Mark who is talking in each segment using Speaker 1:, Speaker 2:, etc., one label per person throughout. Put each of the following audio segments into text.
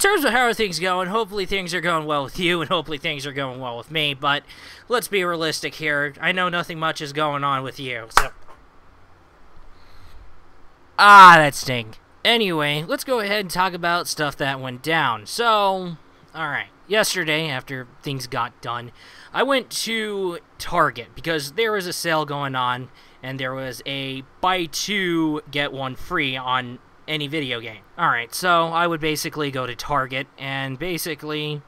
Speaker 1: terms of how are things going, hopefully things are going well with you, and hopefully things are going well with me, but let's be realistic here. I know nothing much is going on with you, so... Ah, that sting. Anyway, let's go ahead and talk about stuff that went down. So, alright, yesterday, after things got done, I went to Target, because there was a sale going on, and there was a buy two, get one free on any video game. Alright, so I would basically go to Target and basically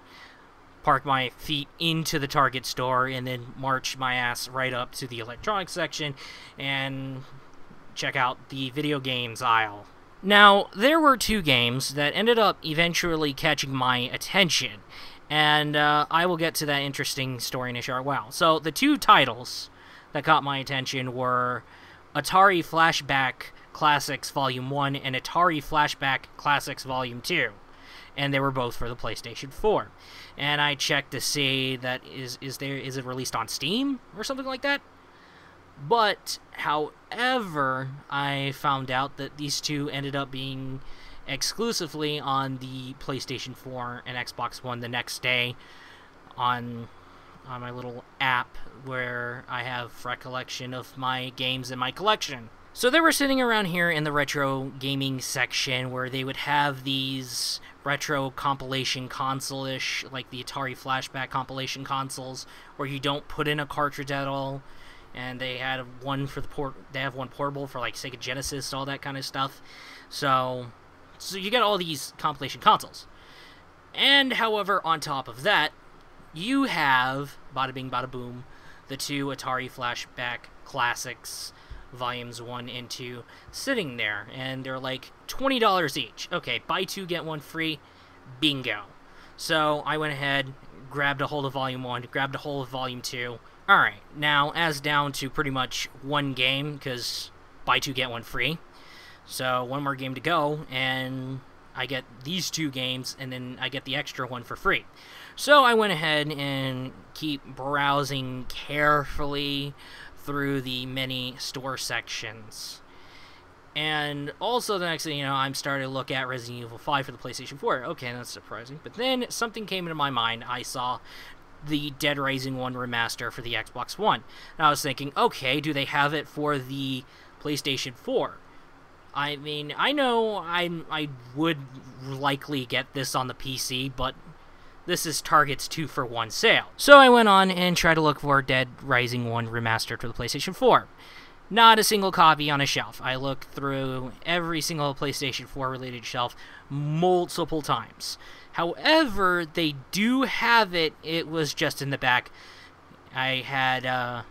Speaker 1: park my feet into the Target store and then march my ass right up to the electronics section and check out the video games aisle. Now, there were two games that ended up eventually catching my attention, and I will get to that interesting story in a short while. So, the two titles that caught my attention were Atari Flashback Classics Volume 1 and Atari Flashback Classics Volume 2. And they were both for the PlayStation 4. And I checked to see that is it released on Steam or something like that? But, however, I found out that these two ended up being exclusively on the PlayStation 4 and Xbox One the next day on my little app where I have recollection of my games in my collection. So they were sitting around here in the retro gaming section where they would have these retro compilation console-ish, like the Atari Flashback compilation consoles, where you don't put in a cartridge at all. And they had one for they have one portable for like Sega Genesis, all that kind of stuff. So you get all these compilation consoles. And however, on top of that, you have, bada bing bada boom, the two Atari Flashback Classics Volumes 1 and 2 sitting there, and they're like $20 each. Okay, buy two, get one free, bingo. So I went ahead, grabbed a hold of Volume 1, grabbed a hold of Volume 2. Alright, now as down to pretty much one game, because buy two, get one free. So one more game to go, and I get these two games, and then I get the extra one for free. So I went ahead and keep browsing carefully through the many store sections. And also the next thing you know, I'm starting to look at Resident Evil 5 for the PlayStation 4. Okay, that's surprising. But then something came into my mind. I saw the Dead Rising 1 remaster for the Xbox One. And I was thinking, okay, do they have it for the PlayStation 4? I mean, I know I would likely get this on the PC, but this is Target's 2-for-1 sale. So I went on and tried to look for Dead Rising 1 Remastered for the PlayStation 4. Not a single copy on a shelf. I looked through every single PlayStation 4 related shelf multiple times. However, they do have it. It was just in the back. I had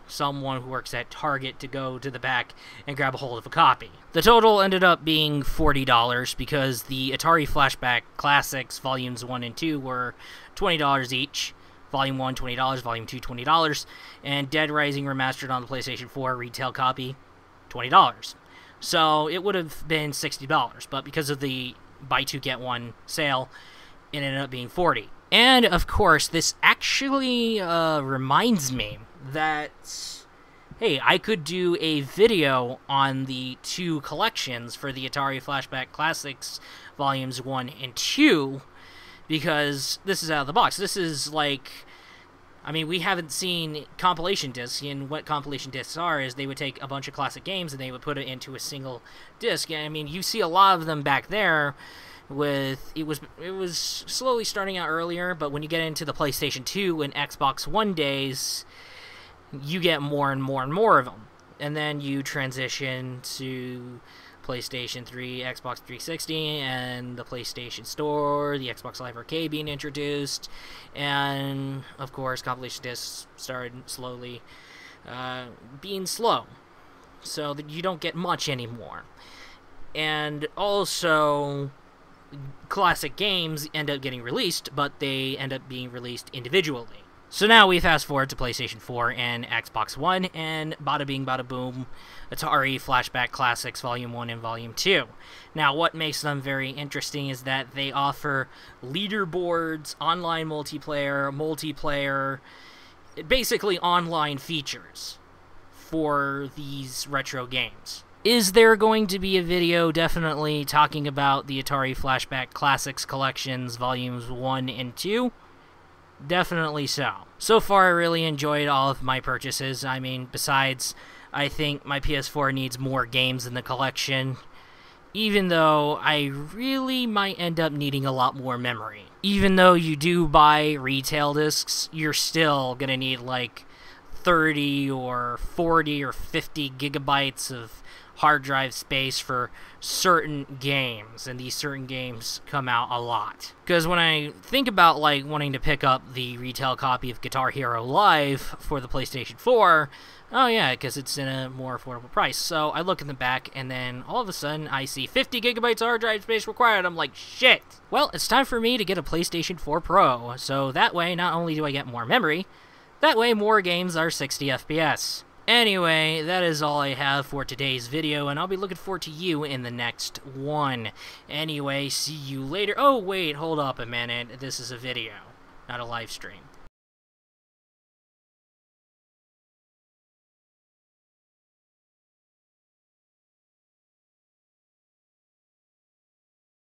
Speaker 1: someone who works at Target to go to the back and grab a hold of a copy. The total ended up being $40 because the Atari Flashback Classics Volumes 1 and 2 were $20 each. Volume 1, $20, Volume 2, $20, and Dead Rising Remastered on the PlayStation 4 retail copy, $20. So it would have been $60, but because of the buy two, get one sale, it ended up being $40. And, of course, this actually reminds me that, hey, I could do a video on the two collections for the Atari Flashback Classics Volumes 1 and 2, because this is out of the box. This is like, I mean, we haven't seen compilation discs, and what compilation discs are is they would take a bunch of classic games and they would put it into a single disc. And I mean, you see a lot of them back there with, it was slowly starting out earlier, but when you get into the PlayStation 2 and Xbox One days, you get more and more and more of them. And then you transition to PlayStation 3, Xbox 360, and the PlayStation Store, the Xbox Live Arcade being introduced, and, of course, compilation discs started slowly being slow, so that you don't get much anymore. And also, classic games end up getting released, but they end up being released individually. So now we fast forward to PlayStation 4 and Xbox One, and bada bing bada boom, Atari Flashback Classics Volume 1 and Volume 2. Now what makes them very interesting is that they offer leaderboards, online multiplayer, basically online features for these retro games. Is there going to be a video definitely talking about the Atari Flashback Classics Collections Volumes 1 and 2? Definitely so. So far, I really enjoyed all of my purchases. I mean, besides, I think my PS4 needs more games in the collection, even though I really might end up needing a lot more memory. Even though you do buy retail discs, you're still gonna need like 30 or 40 or 50 gigabytes of hard drive space for certain games, and these certain games come out a lot. Because when I think about like wanting to pick up the retail copy of Guitar Hero Live for the PlayStation 4, oh yeah, because it's in a more affordable price. So I look in the back, and then all of a sudden I see 50 gigabytes of hard drive space required. I'm like, shit! Well, it's time for me to get a PlayStation 4 Pro, so that way not only do I get more memory, that way more games are 60 FPS. Anyway, that is all I have for today's video, and I'll be looking forward to you in the next one. Anyway, see you later. Oh, wait, hold up a minute. This is a video, not a live stream.